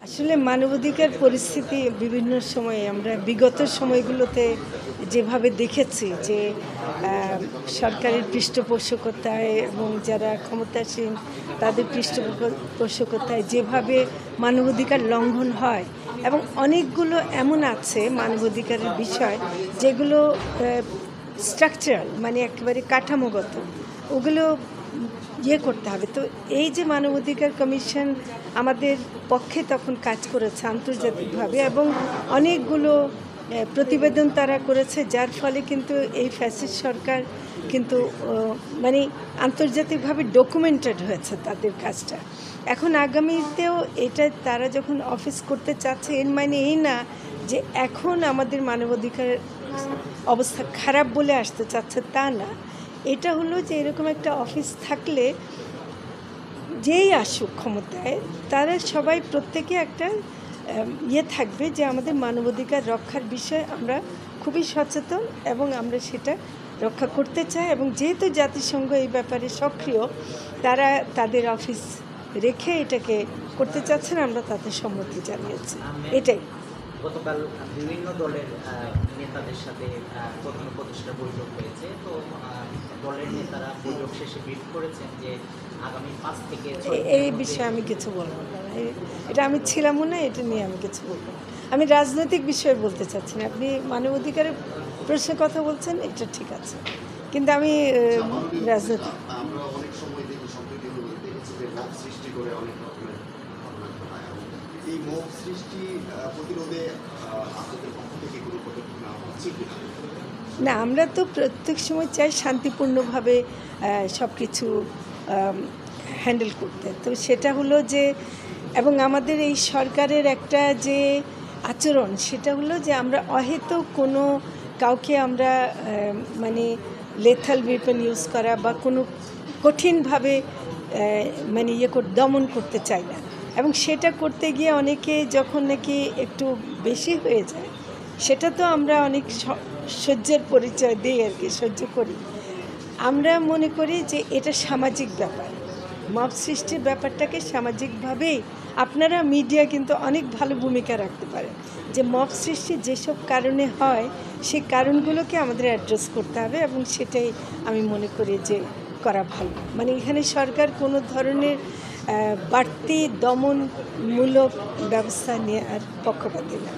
আসলে মানবাধিকার পরিস্থিতি বিভিন্ন সময়ে আমরা বিগত সময়গুলোতে যেভাবে দেখেছি যে সরকারের পৃষ্ঠপোষকতায় এবং যারা ক্ষমতাসীন তাদের পৃষ্ঠপোষকতায় যেভাবে মানবাধিকার লঙ্ঘন হয় এবং অনেকগুলো এমন আছে মানবাধিকারের বিষয় যেগুলো স্ট্রাকচারাল মানে একেবারে কাঠামোগত ওগুলো করতে হবে। তো এই যে মানবাধিকার কমিশন আমাদের পক্ষে তখন কাজ করেছে আন্তর্জাতিকভাবে এবং অনেকগুলো প্রতিবেদন তারা করেছে, যার ফলে কিন্তু এই ফ্যাসিস্ট সরকার কিন্তু মানে আন্তর্জাতিকভাবে ডকুমেন্টেড হয়েছে তাদের কাজটা। এখন আগামীতেও এটা তারা যখন অফিস করতে চাচ্ছে এর মানে এই না যে এখন আমাদের মানবাধিকার অবস্থা খারাপ বলে আসতে চাচ্ছে, তা না। এটা হলো যে এরকম একটা অফিস থাকলে যেই আসুক ক্ষমতায় তারা সবাই প্রত্যেকে একটা থাকবে যে আমাদের মানবাধিকার রক্ষার বিষয়ে আমরা খুবই সচেতন এবং আমরা সেটা রক্ষা করতে চাই। এবং যেহেতু জাতিসংঘ এই ব্যাপারে সক্রিয়, তারা তাদের অফিস রেখে এটাকে করতে চাচ্ছেন, আমরা তাদের সম্মতি জানিয়েছি। এটাই গতকাল বিভিন্ন দলের নেতাদের সাথে প্রধান উপদেষ্টা বৈঠক হয়েছে। তো দলের নেতারা বৈঠক শেষে ব্রিফ করেছেন যে আগামী 5 থেকে এই বিষয়ে আমি কিছু বলবো না। এটা আমি ছিলামও না, এটা নিয়ে আমি কিছু বলবো না। আমি রাজনৈতিক বিষয়ে বলতে চাচ্ছি না। আপনি মানবাধিকারের প্রশ্নে কথা বলছেন, এটা ঠিক আছে, কিন্তু আমি রাজনৈতিক না, আমরা তো প্রত্যেক সময় চাই শান্তিপূর্ণভাবে সব কিছু হ্যান্ডেল করতে। তো সেটা হলো যে এবং আমাদের এই সরকারের একটা যে আচরণ সেটা হলো যে আমরা অহেতুক কোনো কাউকে আমরা মানে লেথাল ওয়েপন ইউজ করা বা কোনো কঠিনভাবে মানে দমন করতে চাই না। এবং সেটা করতে গিয়ে অনেকে যখন নাকি একটু বেশি হয়ে যায় সেটা তো আমরা অনেক সহ্যের পরিচয় দিই আর কি, সহ্য করি। আমরা মনে করি যে এটা সামাজিক ব্যাপার, মব সৃষ্টির ব্যাপারটাকে সামাজিকভাবেই আপনারা মিডিয়া কিন্তু অনেক ভালো ভূমিকা রাখতে পারেন। যে মব সৃষ্টি যেসব কারণে হয় সেই কারণগুলোকে আমাদের অ্যাড্রেস করতে হবে এবং সেটাই আমি মনে করি যে করা ভালো। মানে এখানে সরকার কোনো ধরনের বাড়তি দমনমূলক ব্যবস্থা নেওয়ার পক্ষপাতী না।